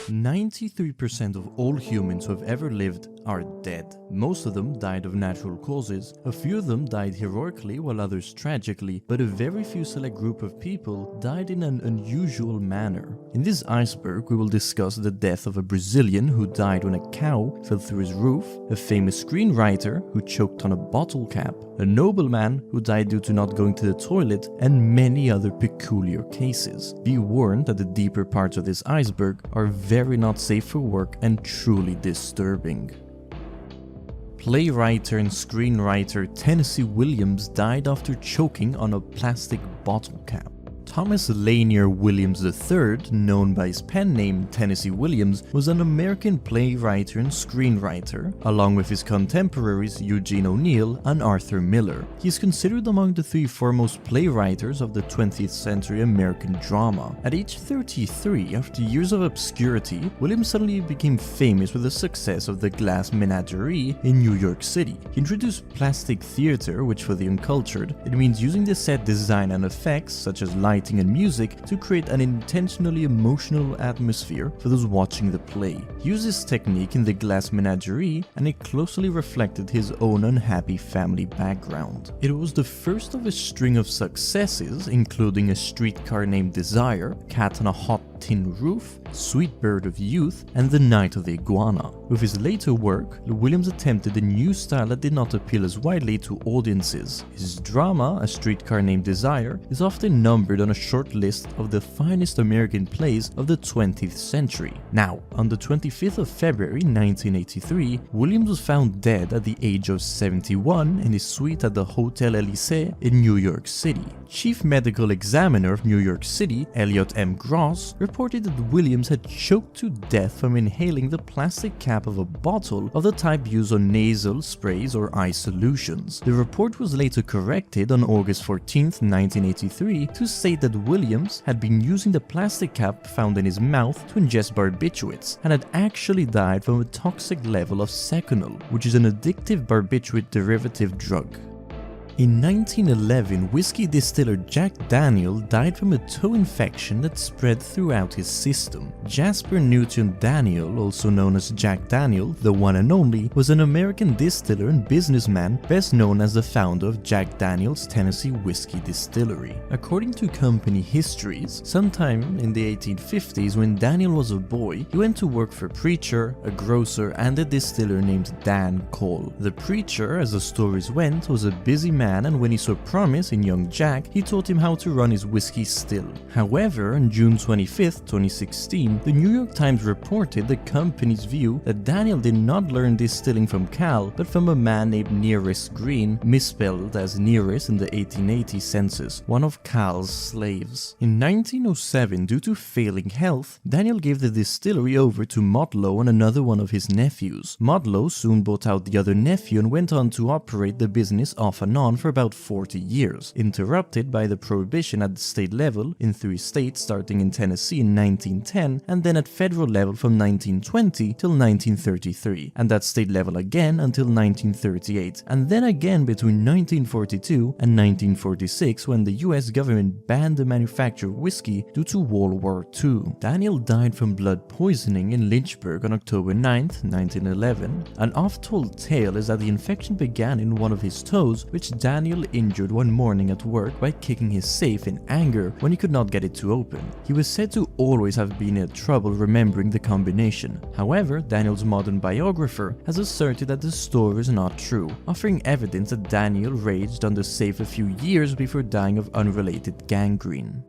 93% of all humans who have ever lived are dead. Most of them died of natural causes, a few of them died heroically while others tragically, but a very few select group of people died in an unusual manner. In this iceberg we will discuss the death of a Brazilian who died when a cow fell through his roof, a famous screenwriter who choked on a bottle cap, a nobleman who died due to not going to the toilet, and many other peculiar cases. Be warned that the deeper parts of this iceberg are very not safe for work and truly disturbing. Playwright and screenwriter Tennesse Williams died after choking on a plastic bottle cap. Thomas Lanier Williams III, known by his pen name Tennesse Williams, was an American playwright and screenwriter, along with his contemporaries Eugene O'Neill and Arthur Miller. He is considered among the three foremost playwriters of the 20th century American drama. At age 33, after years of obscurity, Williams suddenly became famous with the success of The Glass Menagerie in New York City. He introduced plastic theater, which for the uncultured, it means using the set design and effects, such as lighting and music, to create an intentionally emotional atmosphere for those watching the play. He used this technique in The Glass Menagerie, and it closely reflected his own unhappy family background. It was the first of a string of successes, including A Streetcar Named Desire, Cat on a Hot Tin Roof, Sweet Bird of Youth, and The Night of the Iguana. With his later work, Williams attempted a new style that did not appeal as widely to audiences. His drama, A Streetcar Named Desire, is often numbered on a short list of the finest American plays of the 20th century. Now, on the 25th of February 1983, Williams was found dead at the age of 71 in his suite at the Hotel Elysee in New York City. Chief Medical Examiner of New York City, Elliot M. Gross, reported that Williams had choked to death from inhaling the plastic cap of a bottle of the type used on nasal sprays or eye solutions. The report was later corrected on August 14, 1983 to state that Williams had been using the plastic cap found in his mouth to ingest barbiturates and had actually died from a toxic level of seconal, which is an addictive barbiturate derivative drug. In 1911, whiskey distiller Jack Daniel died from a toe infection that spread throughout his system. Jasper Newton Daniel, also known as Jack Daniel, the one and only, was an American distiller and businessman best known as the founder of Jack Daniel's Tennessee Whiskey Distillery. According to company histories, sometime in the 1850s when Daniel was a boy, he went to work for a preacher, a grocer, and a distiller named Dan Cole. The preacher, as the stories went, was a busy man, and when he saw promise in young Jack, he taught him how to run his whiskey still. However, on June 25, 2016, the New York Times reported the company's view that Daniel did not learn distilling from Cal, but from a man named Nearest Green, misspelled as Nearest in the 1880 census, one of Cal's slaves. In 1907, due to failing health, Daniel gave the distillery over to Modlow and another one of his nephews. Modlow soon bought out the other nephew and went on to operate the business off and on for about 40 years, interrupted by the prohibition at the state level in 3 states starting in Tennessee in 1910 and then at federal level from 1920 till 1933, and at state level again until 1938, and then again between 1942 and 1946 when the US government banned the manufacture of whiskey due to World War II. Daniel died from blood poisoning in Lynchburg on October 9, 1911. An oft-told tale is that the infection began in one of his toes, which Daniel injured one morning at work by kicking his safe in anger when he could not get it to open. He was said to always have been in trouble remembering the combination. However, Daniel's modern biographer has asserted that the story is not true, offering evidence that Daniel raged on the safe a few years before dying of unrelated gangrene.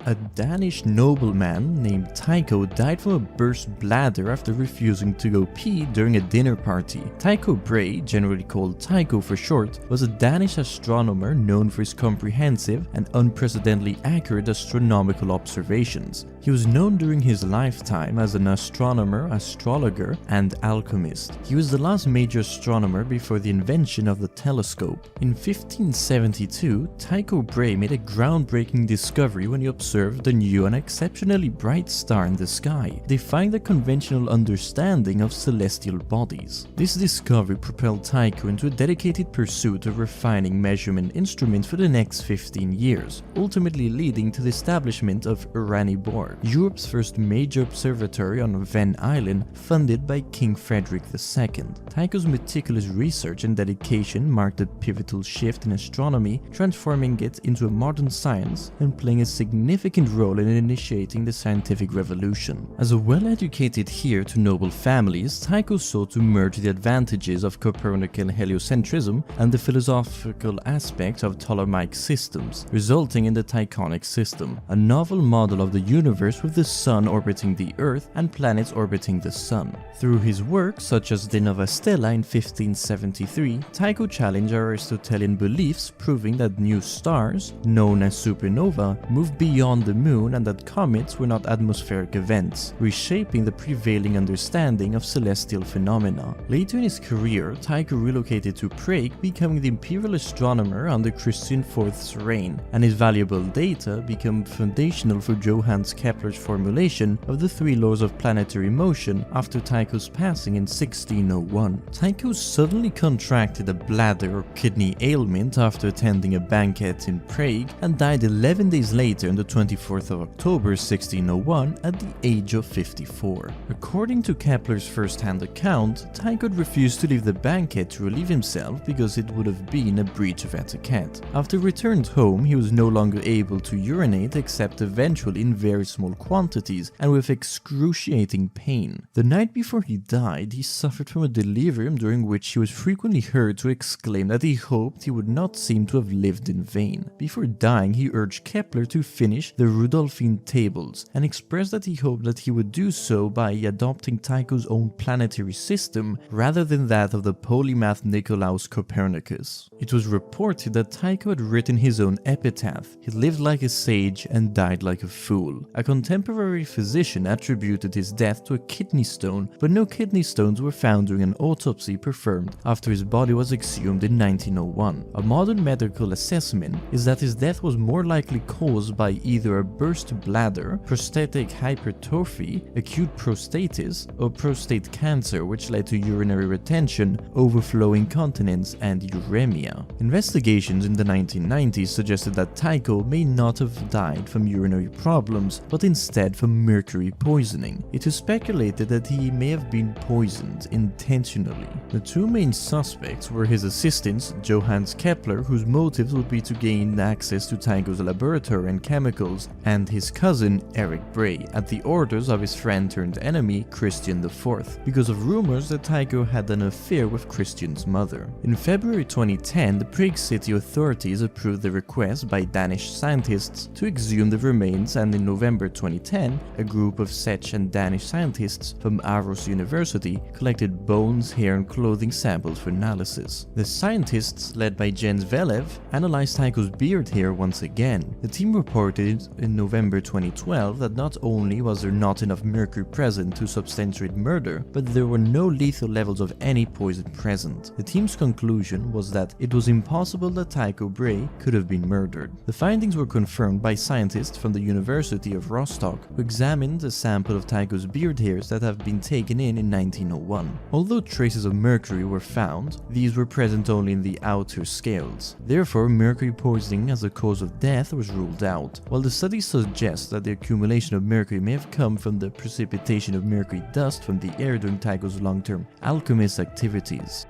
A Danish nobleman named Tycho died from a burst bladder after refusing to go pee during a dinner party. Tycho Bray, generally called Tycho for short, was a Danish astronomer known for his comprehensive and unprecedentedly accurate astronomical observations. He was known during his lifetime as an astronomer, astrologer, and alchemist. He was the last major astronomer before the invention of the telescope. In 1572, Tycho Bray made a groundbreaking discovery when he observed observed a new and exceptionally bright star in the sky, defying the conventional understanding of celestial bodies. This discovery propelled Tycho into a dedicated pursuit of refining measurement instruments for the next 15 years, ultimately leading to the establishment of Uraniborg, Europe's first major observatory on Ven Island, funded by King Frederick II. Tycho's meticulous research and dedication marked a pivotal shift in astronomy, transforming it into a modern science and playing a significant role in initiating the scientific revolution. As a well-educated heir to noble families, Tycho sought to merge the advantages of Copernican heliocentrism and the philosophical aspects of Ptolemaic systems, resulting in the Tychonic system, a novel model of the universe with the Sun orbiting the Earth and planets orbiting the Sun. Through his work, such as De Nova Stella in 1573, Tycho challenged Aristotelian beliefs, proving that new stars, known as supernova, moved beyond the Moon and that comets were not atmospheric events, reshaping the prevailing understanding of celestial phenomena. Later in his career, Tycho relocated to Prague, becoming the imperial astronomer under Christian IV's reign, and his valuable data became foundational for Johannes Kepler's formulation of the three laws of planetary motion after Tycho's passing in 1601. Tycho suddenly contracted a bladder or kidney ailment after attending a banquet in Prague and died 11 days later on the 24th of October 1601 at the age of 54. According to Kepler's first-hand account, Tycho refused to leave the banquet to relieve himself because it would have been a breach of etiquette. After returned home, he was no longer able to urinate except eventually in very small quantities and with excruciating pain. The night before he died, he suffered from a delirium during which he was frequently heard to exclaim that he hoped he would not seem to have lived in vain. Before dying, he urged Kepler to finish the Rudolphine tables and expressed that he hoped that he would do so by adopting Tycho's own planetary system rather than that of the polymath Nicolaus Copernicus. It was reported that Tycho had written his own epitaph: "He lived like a sage and died like a fool." A contemporary physician attributed his death to a kidney stone, but no kidney stones were found during an autopsy performed after his body was exhumed in 1901. A modern medical assessment is that his death was more likely caused by either a burst bladder, prostatic hypertrophy, acute prostatitis, or prostate cancer, which led to urinary retention, overflow incontinence, and uremia. Investigations in the 1990s suggested that Tycho may not have died from urinary problems, but instead from mercury poisoning. It is speculated that he may have been poisoned intentionally. The two main suspects were his assistants, Johannes Kepler, whose motives would be to gain access to Tycho's laboratory and chemicals, and his cousin, Eric Bray, at the orders of his friend-turned-enemy, Christian IV, because of rumors that Tycho had an affair with Christian's mother. In February 2010, the Prague city authorities approved the request by Danish scientists to exhume the remains, and in November 2010, a group of Czech and Danish scientists from Aarhus University collected bones, hair, and clothing samples for analysis. The scientists, led by Jens Velev, analyzed Tycho's beard hair once again. The team reported in November 2012 that not only was there not enough mercury present to substantiate murder, but there were no lethal levels of any poison present. The team's conclusion was that it was impossible that Tycho Bray could have been murdered. The findings were confirmed by scientists from the University of Rostock, who examined a sample of Tycho's beard hairs that have been taken in 1901. Although traces of mercury were found, these were present only in the outer scales. Therefore, mercury poisoning as a cause of death was ruled out, while the study suggests that the accumulation of mercury may have come from the precipitation of mercury dust from the air during Tycho's long-term alchemist activities.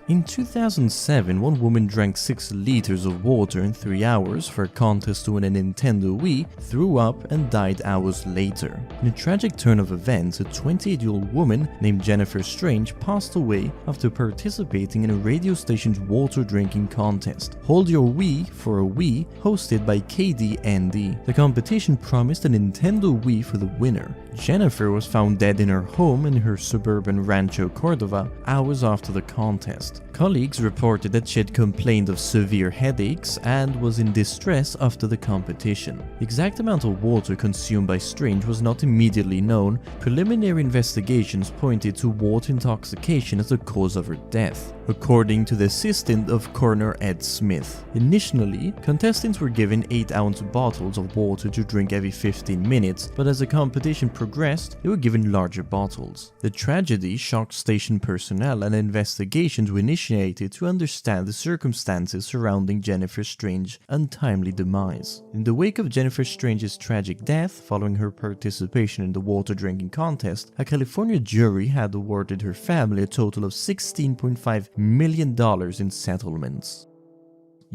In 2007, one woman drank 6 liters of water in 3 hours for a contest to win a Nintendo Wii, threw up, and died hours later. In a tragic turn of events, a 28-year-old woman named Jennifer Strange passed away after participating in a radio station's water drinking contest, Hold Your Wii for a Wii, hosted by KDND. The competition promised a Nintendo Wii for the winner. Jennifer was found dead in her home in her suburban Rancho Cordova hours after the contest. Colleagues reported that she had complained of severe headaches and was in distress after the competition. The exact amount of water consumed by Strange was not immediately known. Preliminary investigations pointed to water intoxication as the cause of her death, according to the assistant of coroner Ed Smith. Initially, contestants were given 8-ounce bottles of water to drink every 15 minutes, but as the competition progressed, they were given larger bottles. The tragedy shocked station personnel, and investigations were initiated to understand the circumstances surrounding Jennifer Strange's untimely demise. In the wake of Jennifer Strange's tragic death, following her participation in the water drinking contest, a California jury had awarded her family a total of $16.5 million in settlements.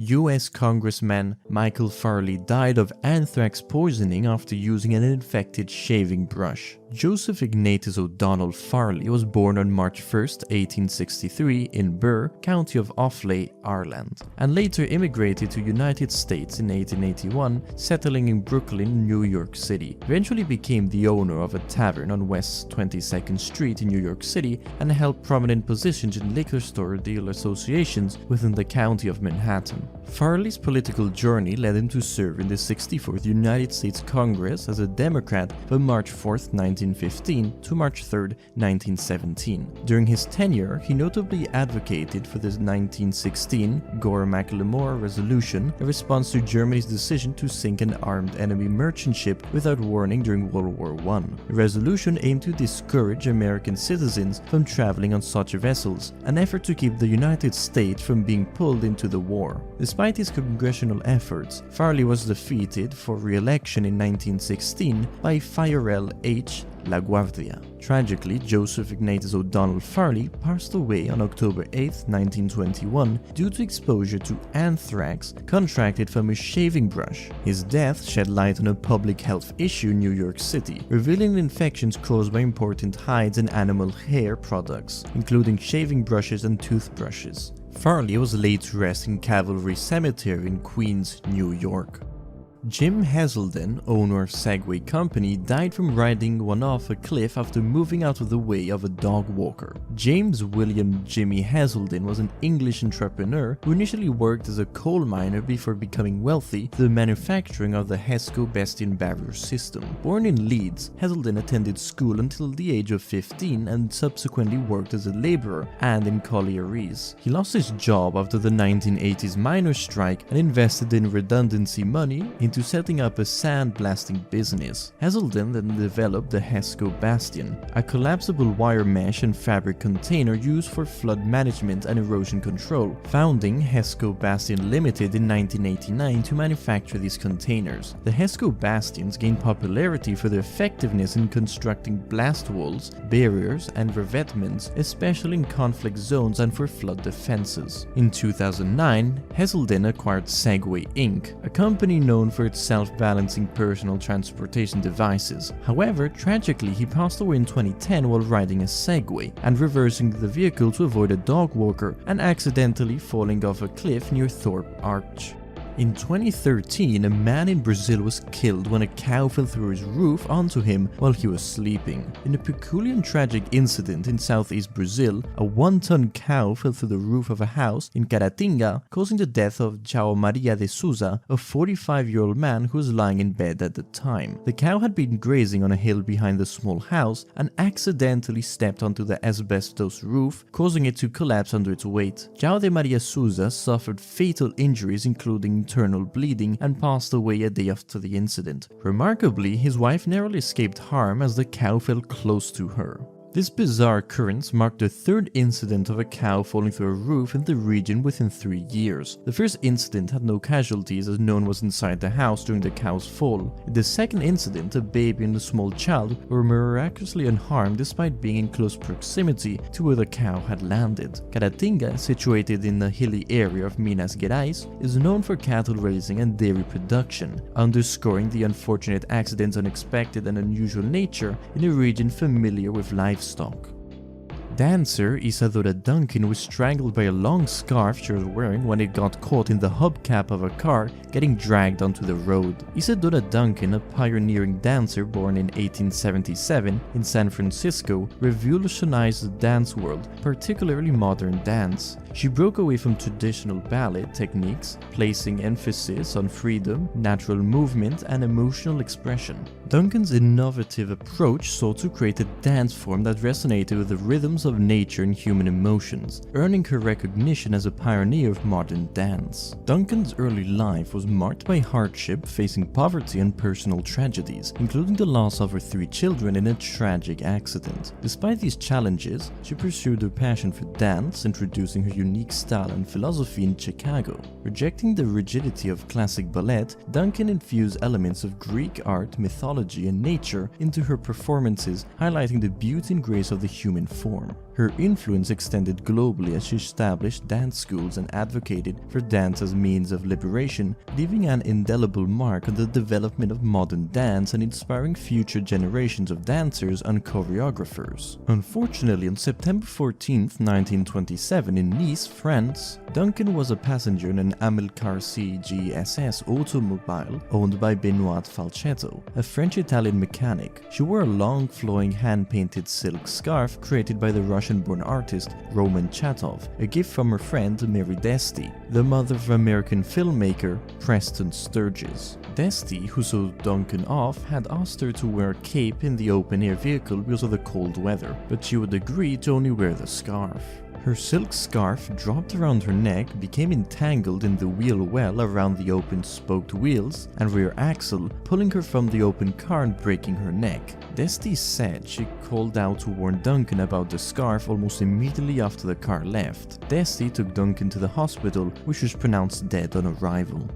U.S. Congressman Michael Farley died of anthrax poisoning after using an infected shaving brush. Joseph Ignatius O'Donnell Farley was born on March 1, 1863 in Reer, County of Offaly, Ireland, and later immigrated to the United States in 1881, settling in Brooklyn, New York City. Eventually became the owner of a tavern on West 22nd Street in New York City and held prominent positions in liquor store dealer associations within the county of Manhattan. Farley's political journey led him to serve in the 64th United States Congress as a Democrat from March 4, 1915 to March 3, 1917. During his tenure, he notably advocated for the 1916 Gore-McLemore Resolution, a response to Germany's decision to sink an armed enemy merchant ship without warning during World War I. The resolution aimed to discourage American citizens from traveling on such vessels, an effort to keep the United States from being pulled into the war. Despite his congressional efforts, Farley was defeated for re-election in 1916 by Farrell H. LaGuardia. Tragically, Joseph Ignatius O'Donnell Farley passed away on October 8, 1921 due to exposure to anthrax contracted from a shaving brush. His death shed light on a public health issue in New York City, revealing infections caused by important hides and animal hair products, including shaving brushes and toothbrushes. Farley was laid to rest in Cavalry Cemetery in Queens, New York. Jim Heselden, owner of Segway Company, died from riding one off a cliff after moving out of the way of a dog walker. James William Jimmy Heselden was an English entrepreneur who initially worked as a coal miner before becoming wealthy through the manufacturing of the Hesco-Bastion barrier system. Born in Leeds, Heselden attended school until the age of 15 and subsequently worked as a laborer and in collieries. He lost his job after the 1980s miners' strike and invested in redundancy money into setting up a sandblasting business. Heselden then developed the Hesco-Bastion, a collapsible wire mesh and fabric container used for flood management and erosion control, founding Hesco-Bastion Limited in 1989 to manufacture these containers. The Hesco-Bastions gained popularity for their effectiveness in constructing blast walls, barriers, and revetments, especially in conflict zones and for flood defenses. In 2009, Heselden acquired Segway Inc., a company known for its self-balancing personal transportation devices. However, tragically, he passed away in 2010 while riding a Segway and reversing the vehicle to avoid a dog walker and accidentally falling off a cliff near Thorpe Arch. In 2013, a man in Brazil was killed when a cow fell through his roof onto him while he was sleeping. In a peculiar and tragic incident in southeast Brazil, a 1-ton cow fell through the roof of a house in Caratinga, causing the death of João Maria de Souza, a 45-year-old man who was lying in bed at the time. The cow had been grazing on a hill behind the small house and accidentally stepped onto the asbestos roof, causing it to collapse under its weight. João de Maria Souza suffered fatal injuries including internal bleeding and passed away a day after the incident. Remarkably, his wife narrowly escaped harm as the cow fell close to her. This bizarre occurrence marked the third incident of a cow falling through a roof in the region within 3 years. The first incident had no casualties as no one was inside the house during the cow's fall. In the second incident, a baby and a small child were miraculously unharmed despite being in close proximity to where the cow had landed. Caratinga, situated in the hilly area of Minas Gerais, is known for cattle raising and dairy production, underscoring the unfortunate accident's unexpected and unusual nature in a region familiar with livestock. Dancer Isadora Duncan was strangled by a long scarf she was wearing when it got caught in the hubcap of a car getting dragged onto the road. Isadora Duncan, a pioneering dancer born in 1877 in San Francisco, revolutionized the dance world, particularly modern dance. She broke away from traditional ballet techniques, placing emphasis on freedom, natural movement, and emotional expression. Duncan's innovative approach sought to create a dance form that resonated with the rhythms of nature and human emotions, earning her recognition as a pioneer of modern dance. Duncan's early life was marked by hardship, facing poverty and personal tragedies, including the loss of her 3 children in a tragic accident. Despite these challenges, she pursued her passion for dance, introducing her unique style and philosophy in Chicago. Rejecting the rigidity of classic ballet, Duncan infused elements of Greek art, mythology, and nature into her performances, highlighting the beauty and grace of the human form. Her influence extended globally as she established dance schools and advocated for dance as means of liberation, leaving an indelible mark on the development of modern dance and inspiring future generations of dancers and choreographers. Unfortunately, on September 14, 1927 in Nice, France, Duncan was a passenger in an Amilcar CGSS automobile owned by Benoit Falchetto, a French-Italian mechanic. She wore a long flowing hand-painted silk scarf created by the Russian-born artist Roman Chatov, a gift from her friend Mary Desti, the mother of American filmmaker Preston Sturges. Desti, who saw Duncan off, had asked her to wear a cape in the open-air vehicle because of the cold weather, but she would agree to only wear the scarf. Her silk scarf, dropped around her neck, became entangled in the wheel well around the open spoked wheels and rear axle, pulling her from the open car and breaking her neck. Desti said she called out to warn Duncan about the scarf almost immediately after the car left. Desti took Duncan to the hospital, which was pronounced dead on arrival.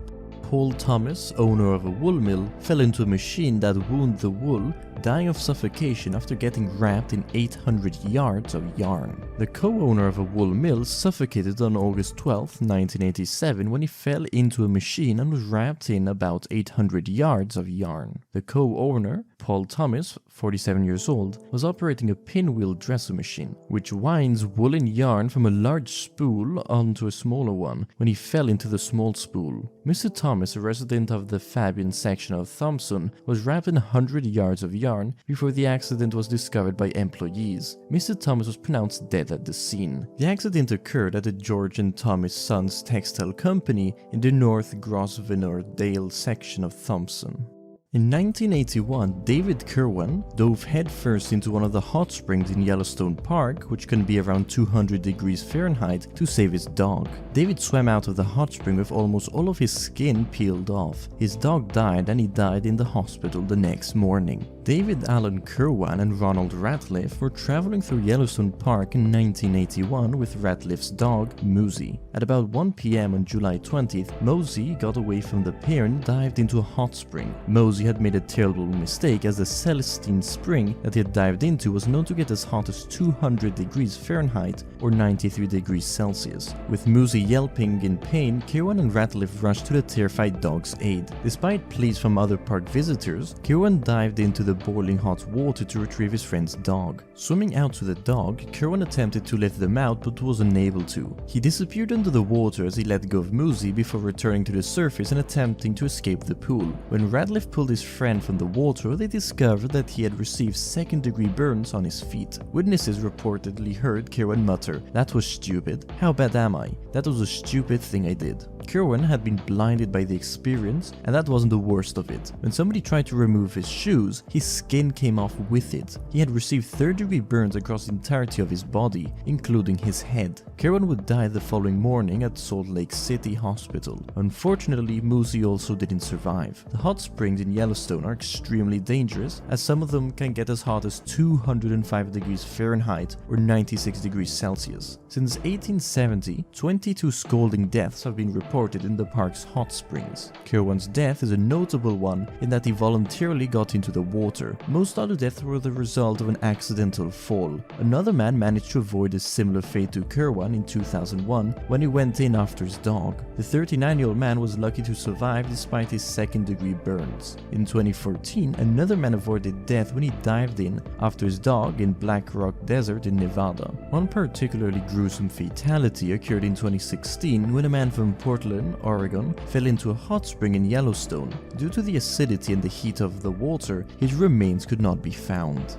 Paul Thomas, owner of a wool mill, fell into a machine that wound the wool, dying of suffocation after getting wrapped in 800 yards of yarn. The co-owner of a wool mill suffocated on August 12, 1987 when he fell into a machine and was wrapped in about 800 yards of yarn. The co-owner, Paul Thomas, 47 years old, was operating a pinwheel dresser machine, which winds woolen yarn from a large spool onto a smaller one when he fell into the small spool. Mr. Thomas, a resident of the Fabian section of Thompson, was wrapped in 100 yards of yarn before the accident was discovered by employees. Mr. Thomas was pronounced dead at the scene. The accident occurred at the George and Thomas Sons Textile Company in the North Grosvenor Dale section of Thompson. In 1981, David Kerwan dove headfirst into one of the hot springs in Yellowstone Park, which can be around 200 degrees Fahrenheit, to save his dog. David swam out of the hot spring with almost all of his skin peeled off. His dog died and he died in the hospital the next morning. David Allen Kerwan and Ronald Ratliff were traveling through Yellowstone Park in 1981 with Ratliff's dog, Mosey. At about 1 p.m. on July 20th, Mosey got away from the pair and dived into a hot spring. Mosey had made a terrible mistake, as the Celestine spring that he had dived into was known to get as hot as 200 degrees Fahrenheit or 93 degrees Celsius. With Mosey yelping in pain, Kerwan and Ratliff rushed to the terrified dog's aid. Despite pleas from other park visitors, Kerwan dived into the boiling hot water to retrieve his friend's dog. Swimming out to the dog, Kerwan attempted to lift them out but was unable to. He disappeared under the water as he let go of Mosey before returning to the surface and attempting to escape the pool. When Ratliff pulled his friend from the water, they discovered that he had received second-degree burns on his feet. Witnesses reportedly heard Kerwan mutter, "That was stupid. How bad am I? That was a stupid thing I did." Kerwan had been blinded by the experience, and that wasn't the worst of it. When somebody tried to remove his shoes, his skin came off with it. He had received third-degree burns across the entirety of his body, including his head. Kerwan would die the following morning at Salt Lake City Hospital. Unfortunately, Mosey also didn't survive. The hot springs in Yellowstone are extremely dangerous, as some of them can get as hot as 205 degrees Fahrenheit or 96 degrees Celsius. Since 1870, 22 scalding deaths have been reported in the park's hot springs. Kerwan's death is a notable one in that he voluntarily got into the water. Most other deaths were the result of an accidental fall. Another man managed to avoid a similar fate to Kerwan in 2001 when he went in after his dog. The 39-year-old man was lucky to survive despite his second-degree burns. In 2014, another man avoided death when he dived in after his dog in Black Rock Desert in Nevada. One particularly gruesome fatality occurred in 2016 when a man from Portland, Oregon, fell into a hot spring in Yellowstone. Due to the acidity and the heat of the water, his remains could not be found.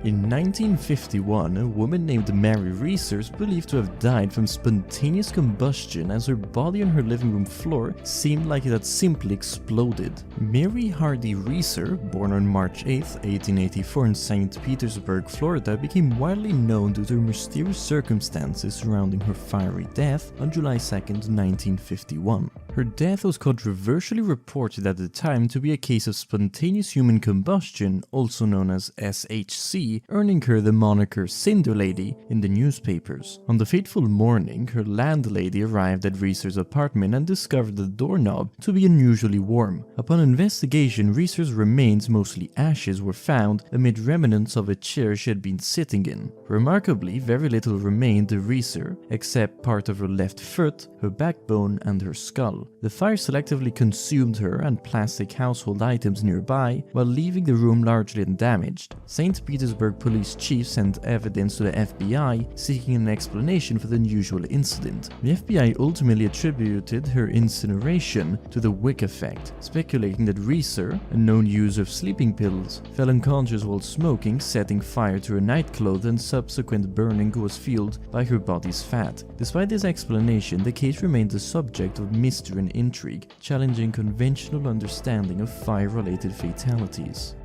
In 1951, a woman named Mary Reeser is believed to have died from spontaneous combustion as her body on her living room floor seemed like it had simply exploded. Mary Hardy Reeser, born on March 8, 1884 in St. Petersburg, Florida, became widely known due to mysterious circumstances surrounding her fiery death on July 2, 1951. Her death was controversially reported at the time to be a case of spontaneous human combustion, also known as SHC, earning her the moniker Cinder Lady in the newspapers. On the fateful morning, her landlady arrived at Reeser's apartment and discovered the doorknob to be unusually warm. Upon investigation, Reeser's remains, mostly ashes, were found amid remnants of a chair she had been sitting in. Remarkably, very little remained of Reeser, except part of her left foot, her backbone, and her skull. The fire selectively consumed her and plastic household items nearby, while leaving the room largely undamaged. St. Petersburg police chief sent evidence to the FBI seeking an explanation for the unusual incident. The FBI ultimately attributed her incineration to the wick effect, speculating that Reeser, a known user of sleeping pills, fell unconscious while smoking, setting fire to her nightclothes, and subsequent burning was fueled by her body's fat. Despite this explanation, the case remained the subject of mystery and intrigue, challenging conventional understanding of fire-related fatalities.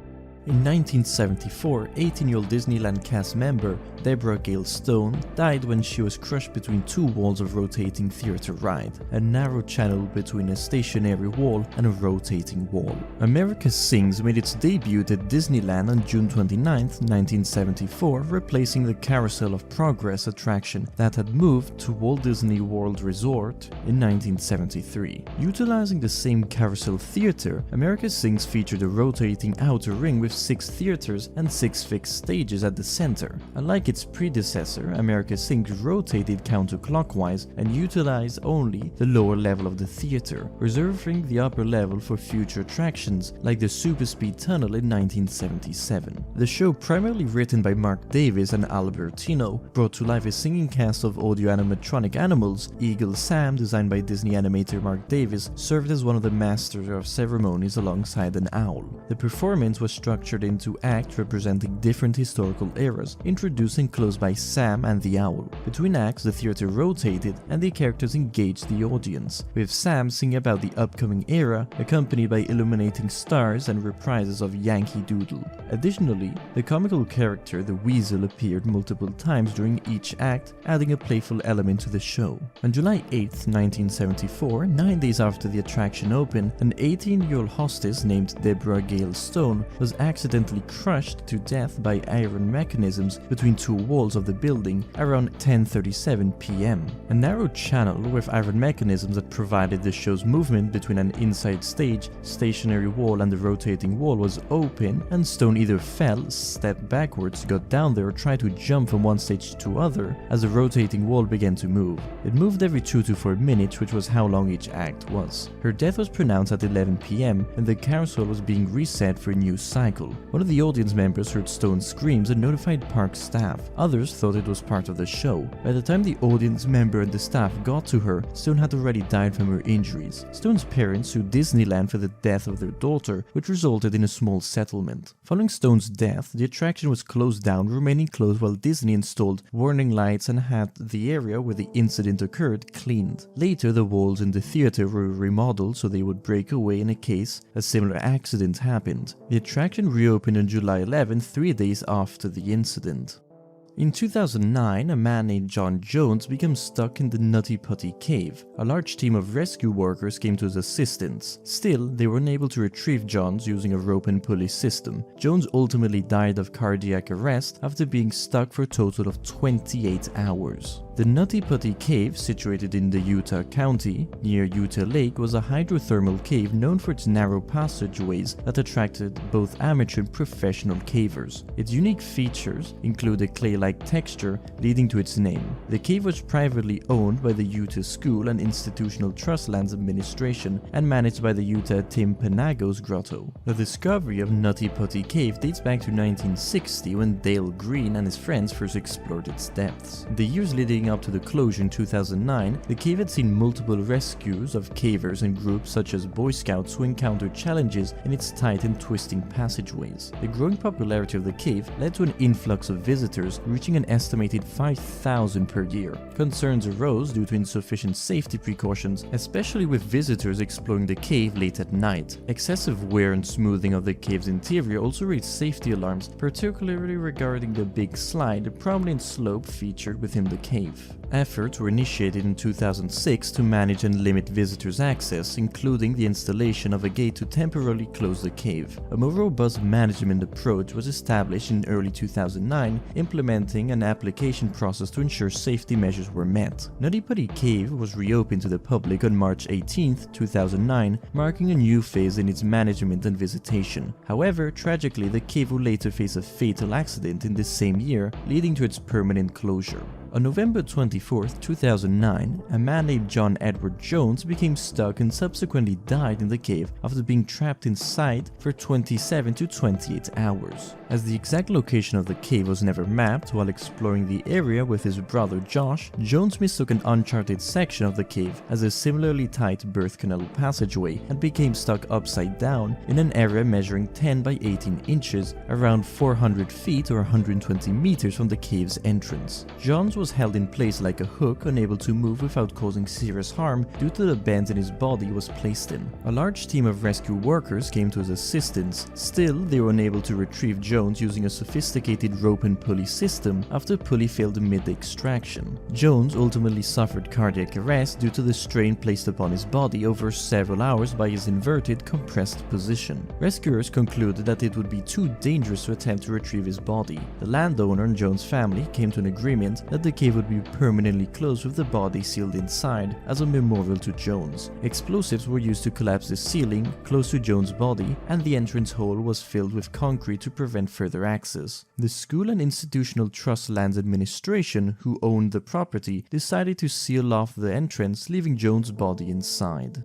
In 1974, 18-year-old Disneyland cast member Deborah Gail Stone died when she was crushed between two walls of rotating theater ride, a narrow channel between a stationary wall and a rotating wall. America Sings made its debut at Disneyland on June 29, 1974, replacing the Carousel of Progress attraction that had moved to Walt Disney World Resort in 1973. Utilizing the same carousel theater, America Sings featured a rotating outer ring with 6 theaters and 6 fixed stages at the center. Unlike its predecessor, America Sings rotated counterclockwise and utilized only the lower level of the theater, reserving the upper level for future attractions like the Superspeed Tunnel in 1977. The show, primarily written by Mark Davis and Albertino, brought to life a singing cast of audio animatronic animals. Eagle Sam, designed by Disney animator Mark Davis, served as one of the masters of ceremonies alongside an owl. The performance was structured into acts representing different historical eras, introducing close by Sam and the owl. Between acts, the theater rotated and the characters engaged the audience, with Sam singing about the upcoming era, accompanied by illuminating stars and reprises of Yankee Doodle. Additionally, the comical character the Weasel appeared multiple times during each act, adding a playful element to the show. On July 8, 1974, 9 days after the attraction opened, an 18-year-old hostess named Deborah Gail Stone was accidentally crushed to death by iron mechanisms between two walls of the building around 10:37 p.m. A narrow channel with iron mechanisms that provided the show's movement between an inside stage, stationary wall and the rotating wall was open, and Stone either fell, stepped backwards, got down there, or tried to jump from one stage to other as the rotating wall began to move. It moved every 2 to 4 minutes, which was how long each act was. Her death was pronounced at 11 p.m. and the carousel was being reset for a new cycle. One of the audience members heard Stone's screams and notified park staff. Others thought it was part of the show. By the time the audience member and the staff got to her, Stone had already died from her injuries. Stone's parents sued Disneyland for the death of their daughter, which resulted in a small settlement. Following Stone's death, the attraction was closed down, remaining closed while Disney installed warning lights and had the area where the incident occurred cleaned. Later, the walls in the theater were remodeled so they would break away in case a similar accident happened. The attraction reopened on July 11, 3 days after the incident. In 2009, a man named John Jones became stuck in the Nutty Putty Cave. A large team of rescue workers came to his assistance. Still, they were unable to retrieve Jones using a rope and pulley system. Jones ultimately died of cardiac arrest after being stuck for a total of 28 hours. The Nutty Putty Cave, situated in the Utah County, near Utah Lake, was a hydrothermal cave known for its narrow passageways that attracted both amateur and professional cavers. Its unique features include a clay-like texture leading to its name. The cave was privately owned by the Utah School and Institutional Trust Lands Administration and managed by the Utah Timpanogos Grotto. The discovery of Nutty Putty Cave dates back to 1960 when Dale Green and his friends first explored its depths. The years leading up to the closure in 2009, the cave had seen multiple rescues of cavers and groups such as Boy Scouts who encountered challenges in its tight and twisting passageways. The growing popularity of the cave led to an influx of visitors, reaching an estimated 5,000 per year. Concerns arose due to insufficient safety precautions, especially with visitors exploring the cave late at night. Excessive wear and smoothing of the cave's interior also raised safety alarms, particularly regarding the big slide, a prominent slope featured within the cave. Efforts were initiated in 2006 to manage and limit visitors' access, including the installation of a gate to temporarily close the cave. A more robust management approach was established in early 2009, implementing an application process to ensure safety measures were met. Nutty Putty Cave was reopened to the public on March 18, 2009, marking a new phase in its management and visitation. However, tragically, the cave would later face a fatal accident in the same year, leading to its permanent closure. On November 24, 2009, a man named John Edward Jones became stuck and subsequently died in the cave after being trapped inside for 27 to 28 hours. As the exact location of the cave was never mapped while exploring the area with his brother Josh, Jones mistook an uncharted section of the cave as a similarly tight birth canal passageway and became stuck upside down in an area measuring 10 by 18 inches, around 400 feet or 120 meters from the cave's entrance. Jones was held in place like a hook, unable to move without causing serious harm due to the bend in his body he was placed in. A large team of rescue workers came to his assistance. Still, they were unable to retrieve Jones using a sophisticated rope and pulley system after the pulley failed mid-extraction. Jones ultimately suffered cardiac arrest due to the strain placed upon his body over several hours by his inverted, compressed position. Rescuers concluded that it would be too dangerous to attempt to retrieve his body. The landowner and Jones' family came to an agreement that the cave would be permanently closed with the body sealed inside as a memorial to Jones. Explosives were used to collapse the ceiling close to Jones' body, and the entrance hole was filled with concrete to prevent further access. The School and Institutional Trust Lands Administration, who owned the property, decided to seal off the entrance, leaving Jones' body inside.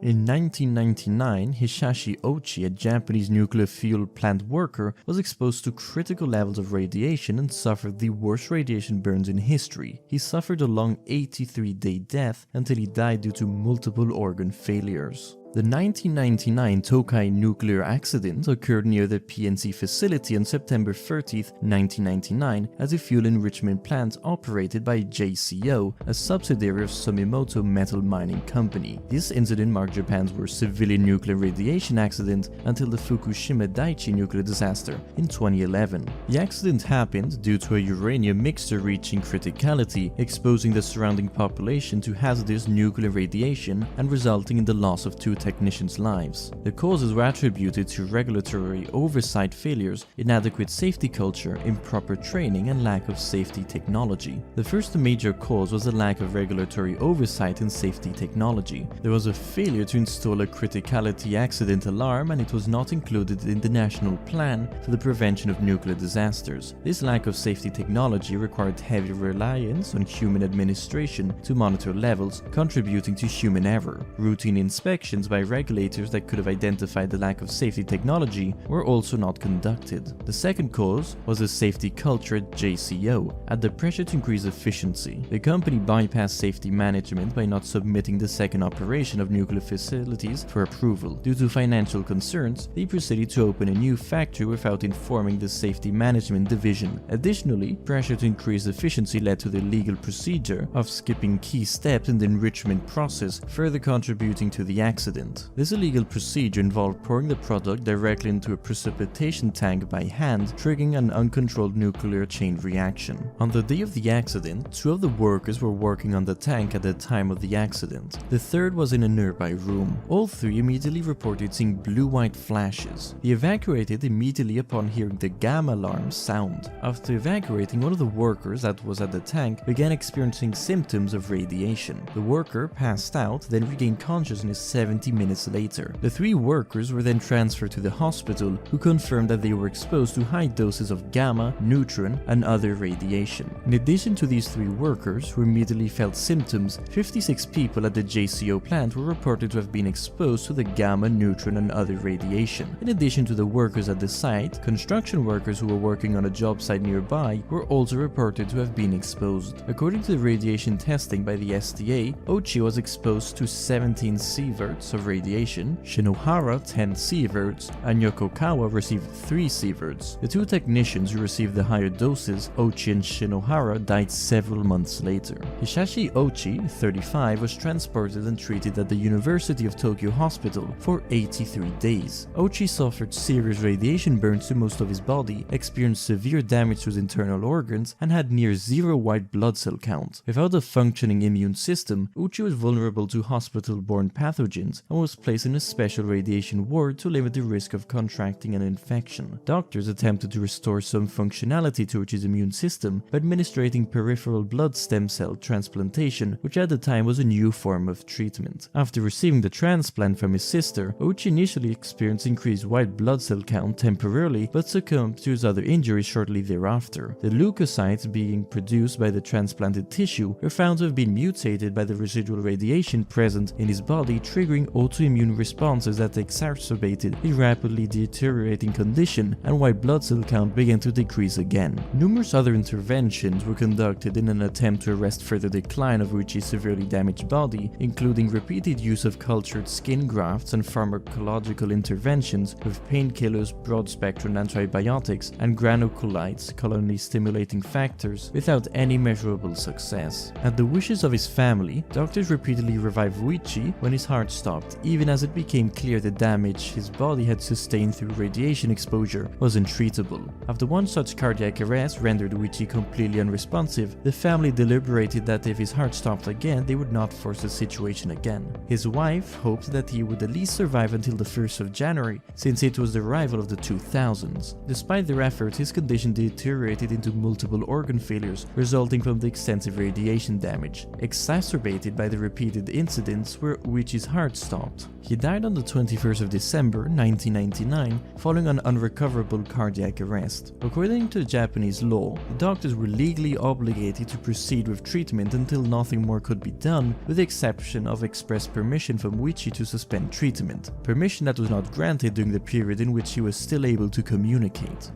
In 1999, Hisashi Ochi, a Japanese nuclear fuel plant worker, was exposed to critical levels of radiation and suffered the worst radiation burns in history. He suffered a long 83-day death until he died due to multiple organ failures. The 1999 Tokai nuclear accident occurred near the PNC facility on September 30, 1999, as a fuel enrichment plant operated by JCO, a subsidiary of Sumitomo Metal Mining Company. This incident marked Japan's worst civilian nuclear radiation accident until the Fukushima Daiichi nuclear disaster in 2011. The accident happened due to a uranium mixture reaching criticality, exposing the surrounding population to hazardous nuclear radiation and resulting in the loss of 2 technicians' lives. The causes were attributed to regulatory oversight failures, inadequate safety culture, improper training, and lack of safety technology. The first major cause was the lack of regulatory oversight in safety technology. There was a failure to install a criticality accident alarm, and it was not included in the national plan for the prevention of nuclear disasters. This lack of safety technology required heavy reliance on human administration to monitor levels, contributing to human error. Routine inspections by regulators that could have identified the lack of safety technology were also not conducted. The second cause was a safety culture at JCO. At the pressure to increase efficiency, the company bypassed safety management by not submitting the second operation of nuclear facilities for approval. Due to financial concerns, they proceeded to open a new factory without informing the safety management division. Additionally, pressure to increase efficiency led to the legal procedure of skipping key steps in the enrichment process, further contributing to the accident. accident. This illegal procedure involved pouring the product directly into a precipitation tank by hand, triggering an uncontrolled nuclear chain reaction. On the day of the accident, 2 of the workers were working on the tank at the time of the accident. The third was in a nearby room. All 3 immediately reported seeing blue-white flashes. They evacuated immediately upon hearing the gamma alarm sound. After evacuating, one of the workers that was at the tank began experiencing symptoms of radiation. The worker passed out, then regained consciousness 70 minutes later. The 3 workers were then transferred to the hospital, who confirmed that they were exposed to high doses of gamma, neutron, and other radiation. In addition to these 3 workers who immediately felt symptoms, 56 people at the JCO plant were reported to have been exposed to the gamma, neutron, and other radiation. In addition to the workers at the site, construction workers who were working on a job site nearby were also reported to have been exposed. According to the radiation testing by the SDA, Ochi was exposed to 17 sieverts of radiation, Shinohara 10 sieverts, and Yokokawa received 3 sieverts. The 2 technicians who received the higher doses, Ochi and Shinohara, died several months later. Hisashi Ochi, 35, was transported and treated at the University of Tokyo Hospital for 83 days. Ochi suffered serious radiation burns to most of his body, experienced severe damage to his internal organs, and had near 0 white blood cell count. Without a functioning immune system, Ochi was vulnerable to hospital-borne pathogens and was placed in a special radiation ward to limit the risk of contracting an infection. Doctors attempted to restore some functionality to Ochi's immune system by administering peripheral blood stem cell transplantation, which at the time was a new form of treatment. After receiving the transplant from his sister, Ochi initially experienced increased white blood cell count temporarily, but succumbed to his other injuries shortly thereafter. The leukocytes being produced by the transplanted tissue were found to have been mutated by the residual radiation present in his body, triggering autoimmune responses that exacerbated a rapidly deteriorating condition, and white blood cell count began to decrease again. Numerous other interventions were conducted in an attempt to arrest further decline of Ochi's severely damaged body, including repeated use of cultured skin grafts and pharmacological interventions with painkillers, broad-spectrum antibiotics, and granulocytes, colony-stimulating factors, without any measurable success. At the wishes of his family, doctors repeatedly revived Uichi when his heart stopped, even as it became clear the damage his body had sustained through radiation exposure was untreatable. After one such cardiac arrest rendered Uichi completely unresponsive, the family deliberated that if his heart stopped again, they would not force the situation again. His wife hoped that he would at least survive until the 1st of January, since it was the arrival of the 2000s. Despite their efforts, his condition deteriorated into multiple organ failures resulting from the extensive radiation damage, exacerbated by the repeated incidents where Uichi's heart stopped. He died on the 21st of December 1999 following an unrecoverable cardiac arrest. According to Japanese law, the doctors were legally obligated to proceed with treatment until nothing more could be done, with the exception of express permission from Uichi to suspend treatment, permission that was not granted during the period in which he was still able to communicate.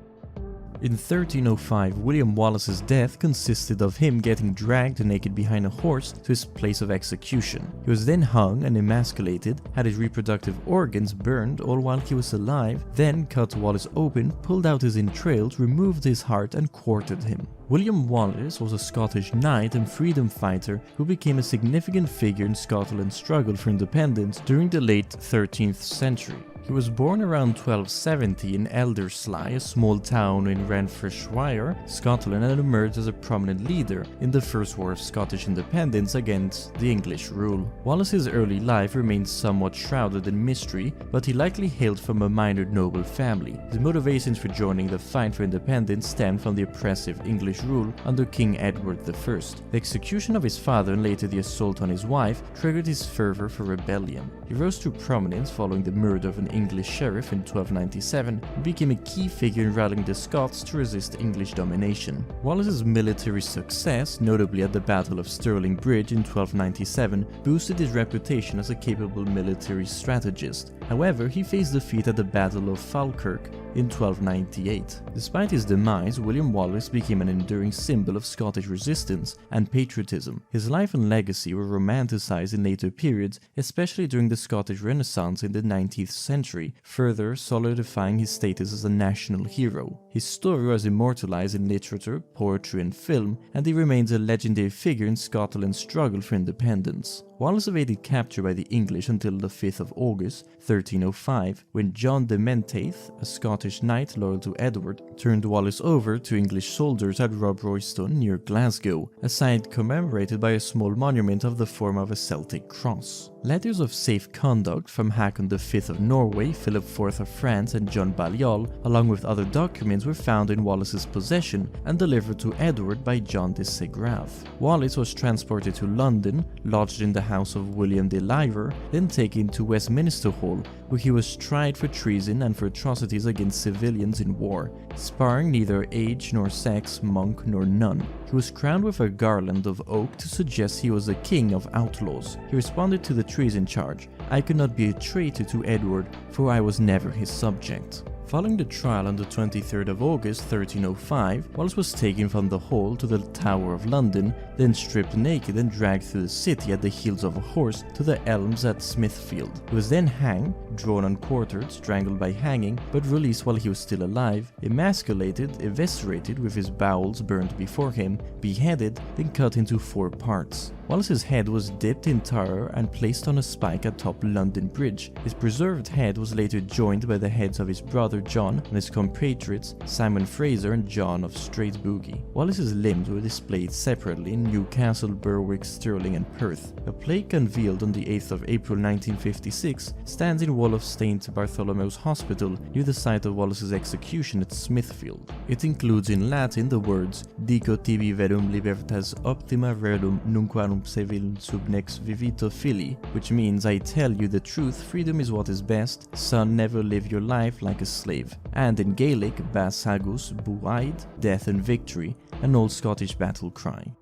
In 1305, William Wallace's death consisted of him getting dragged naked behind a horse to his place of execution. He was then hung and emasculated, had his reproductive organs burned all while he was alive, then cut Wallace open, pulled out his entrails, removed his heart, and quartered him. William Wallace was a Scottish knight and freedom fighter who became a significant figure in Scotland's struggle for independence during the late 13th century. He was born around 1270 in Elderslie, a small town in Renfrewshire, Scotland, and emerged as a prominent leader in the First War of Scottish Independence against the English rule. Wallace's early life remains somewhat shrouded in mystery, but he likely hailed from a minor noble family. His motivations for joining the fight for independence stemmed from the oppressive English rule under King Edward I. The execution of his father and later the assault on his wife triggered his fervor for rebellion. He rose to prominence following the murder of an English sheriff in 1297 and became a key figure in rallying the Scots to resist English domination. Wallace's military success, notably at the Battle of Stirling Bridge in 1297, boosted his reputation as a capable military strategist. However, he faced defeat at the Battle of Falkirk in 1298. Despite his demise, William Wallace became an enduring symbol of Scottish resistance and patriotism. His life and legacy were romanticized in later periods, especially during the Scottish Renaissance in the 19th century. century, further solidifying his status as a national hero. His story was immortalized in literature, poetry and film, and he remains a legendary figure in Scotland's struggle for independence. Wallace evaded capture by the English until the 5th of August, 1305, when John de Menteith, a Scottish knight loyal to Edward, turned Wallace over to English soldiers at Rob Royston near Glasgow, a site commemorated by a small monument of the form of a Celtic cross. Letters of safe conduct from Haakon V of Norway, Philip IV of France and John Balliol, along with other documents, were found in Wallace's possession and delivered to Edward by John de Segrave. Wallace was transported to London, lodged in the house of William de Lyver, then taken to Westminster Hall, where he was tried for treason and for atrocities against civilians in war, sparing neither age nor sex, monk nor nun. He was crowned with a garland of oak to suggest he was the king of outlaws. He responded to the treason charge, "I could not be a traitor to Edward, for I was never his subject." Following the trial on the 23rd of August 1305, Wallace was taken from the Hall to the Tower of London, then stripped naked and dragged through the city at the heels of a horse to the Elms at Smithfield. He was then hanged, drawn and quartered, strangled by hanging, but released while he was still alive, emasculated, eviscerated with his bowels burned before him, beheaded, then cut into 4 parts. Wallace's head was dipped in tar and placed on a spike atop London Bridge. His preserved head was later joined by the heads of his brother John and his compatriots Simon Fraser and John of Strathbogie. Wallace's limbs were displayed separately in Newcastle, Berwick, Stirling and Perth. A plaque unveiled on the 8th of April 1956 stands in wall of St. Bartholomew's Hospital near the site of Wallace's execution at Smithfield. It includes in Latin the words "Dico tibi verum libertas optima rerum nunquam sevil sub nex vivito fili," which means, "I tell you the truth, freedom is what is best, son, never live your life like a slave," and in Gaelic, Bas Hagus Buaid, death and victory, an old Scottish battle cry.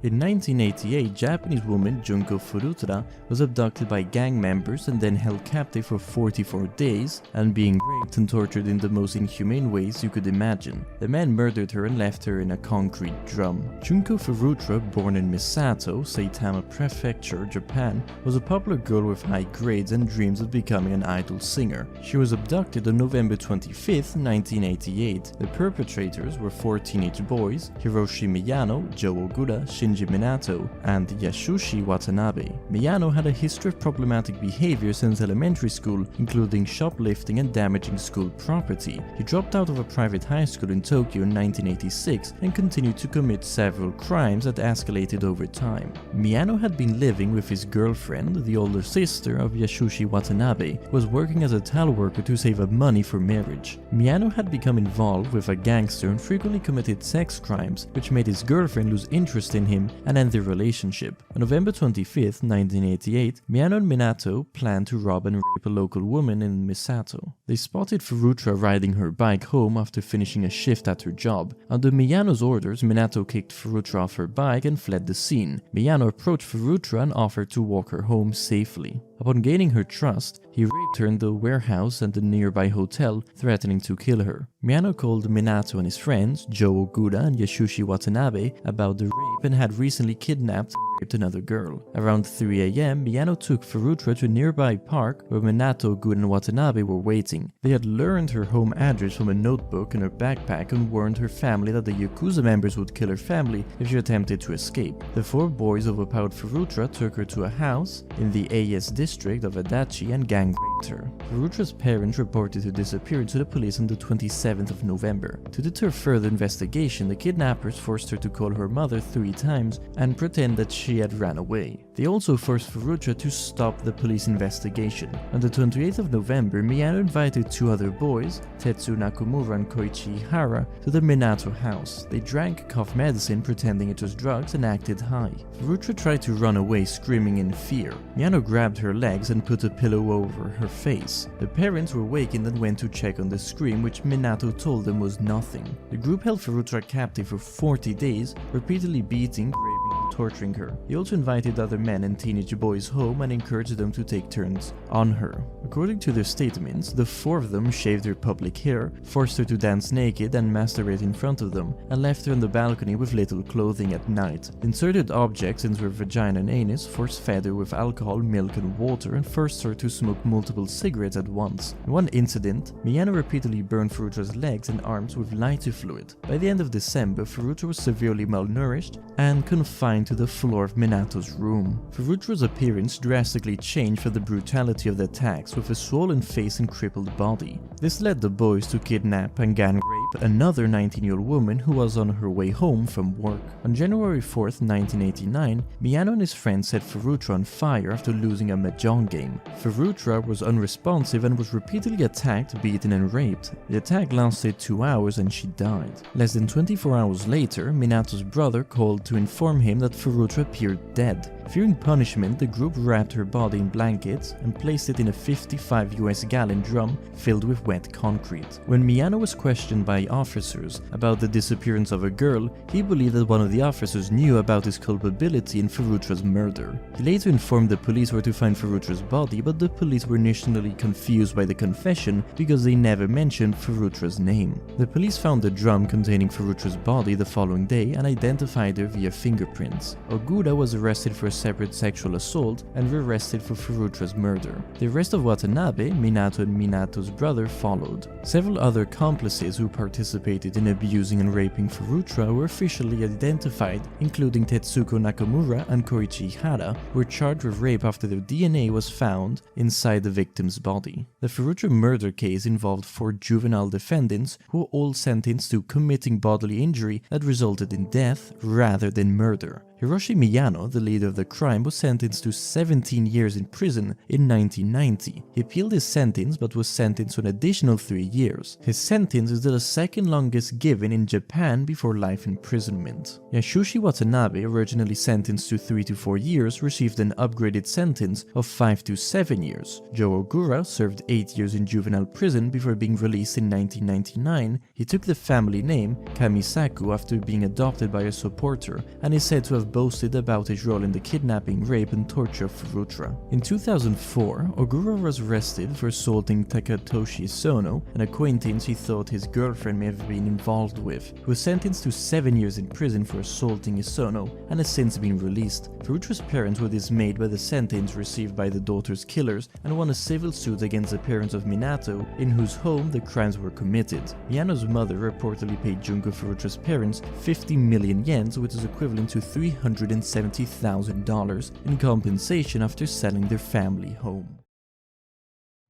In 1988, Japanese woman Junko Futra was abducted by gang members and then held captive for 44 days and being raped and tortured in the most inhumane ways you could imagine. The men murdered her and left her in a concrete drum. Junko Futra, born in Misato, Saitama Prefecture, Japan, was a popular girl with high grades and dreams of becoming an idol singer. She was abducted on November 25, 1988. The perpetrators were 4 teenage boys, Hiroshi Miyano, Joe Ogura, Shinji Minato, and Yasushi Watanabe. Miyano had a history of problematic behavior since elementary school, including shoplifting and damaging school property. He dropped out of a private high school in Tokyo in 1986 and continued to commit several crimes that escalated over time. Miyano had been living with his girlfriend, the older sister of Yasushi Watanabe, who was working as a tile worker to save up money for marriage. Miyano had become involved with a gangster and frequently committed sex crimes, which made his girlfriend lose interest in him and end their relationship. On November 25, 1988, Miyano and Minato planned to rob and rape a local woman in Misato. They spotted Futra riding her bike home after finishing a shift at her job. Under Miyano's orders, Minato kicked Futra off her bike and fled the scene. Miyano approached Futra and offered to walk her home safely. Upon gaining her trust, he raped her in the warehouse and the nearby hotel, threatening to kill her. Miyano called Minato and his friends, Joe Ogura and Yasushi Watanabe, about the rape and had recently kidnapped and raped another girl. Around 3 a.m., Miyano took Futra to a nearby park where Minato, Ogura and Watanabe were waiting. They had learned her home address from a notebook in her backpack and warned her family that the Yakuza members would kill her family if she attempted to escape. The 4 boys overpowered Futra, took her to a house in the AS district of Adachi and gang raped her. Futra's parents reported her disappearance to the police on the 27th of November. To deter further investigation, the kidnappers forced her to call her mother 3 times and pretend that she had ran away. They also forced Futra to stop the police investigation. On the 28th of November, Miyano invited 2 other boys, Tetsu Nakamura and Koichi Ihara, to the Minato house. They drank cough medicine pretending it was drugs and acted high. Futra tried to run away, screaming in fear. Miyano grabbed her legs and put a pillow over her face. The parents were wakened and went to check on the scream, which Minato told them was nothing. The group held Futra captive for 40 days, repeatedly beating, raping, torturing her. He also invited other men and teenage boys home and encouraged them to take turns on her. According to their statements, the 4 of them shaved her public hair, forced her to dance naked and masturbate in front of them, and left her on the balcony with little clothing at night. Inserted objects into her vagina and anus, force-fed her with alcohol, milk and water, and forced her to smoke multiple cigarettes at once. In one incident, Miyano repeatedly burned Futra's legs and arms with lighter fluid. By the end of December, Futra was severely malnourished and confined to the floor of Minato's room. Futra's appearance drastically changed for the brutality of the attacks, with a swollen face and crippled body. This led the boys to kidnap and gang rape another 19-year-old woman who was on her way home from work. On January 4th, 1989, Miyano and his friends set Futra on fire after losing a mahjong game. Futra was unresponsive and was repeatedly attacked, beaten and raped. The attack lasted 2 hours and she died. Less than 24 hours later, Minato's brother called to inform him that Futra appeared dead. Fearing punishment, the group wrapped her body in blankets and placed it in a 55 US gallon drum filled with wet concrete. When Miyano was questioned by officers about the disappearance of a girl, he believed that one of the officers knew about his culpability in Futra's murder. He later informed the police where to find Futra's body, but the police were initially confused by the confession because they never mentioned Futra's name. The police found the drum containing Futra's body the following day and identified her via fingerprints. Ogura was arrested for a separate sexual assault and rearrested for Futra's murder. The arrest of Watanabe, Minato and Minato's brother, followed. Several other accomplices who participated in abusing and raping Futra were officially identified, including Tetsuko Nakamura and Koichi Hara, who were charged with rape after their DNA was found inside the victim's body. The Futra murder case involved 4 juvenile defendants who were all sentenced to committing bodily injury that resulted in death rather than murder. Hiroshi Miyano, the leader of the crime, was sentenced to 17 years in prison in 1990. He appealed his sentence but was sentenced to an additional 3 years. His sentence is the second longest given in Japan before life imprisonment. Yasushi Watanabe, originally sentenced to 3 to 4 years, received an upgraded sentence of 5 to 7 years. Joe Ogura served 8 years in juvenile prison before being released in 1999. He took the family name Kamisaku after being adopted by a supporter and is said to have boasted about his role in the kidnapping, rape and torture of Futra. In 2004, Ogura was arrested for assaulting Takatoshi Sono, an acquaintance he thought his girlfriend may have been involved with. He was sentenced to 7 years in prison for assaulting Isono and has since been released. Futra's parents were dismayed by the sentence received by the daughter's killers and won a civil suit against the parents of Minato, in whose home the crimes were committed. Miyano's mother reportedly paid Junko Futra's parents 50 million yen, which is equivalent to $370,000 in compensation after selling their family home.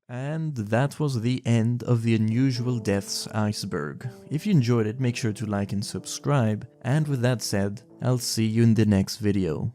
And that was the end of the Unusual Deaths iceberg. If you enjoyed it, make sure to like and subscribe, and with that said, I'll see you in the next video.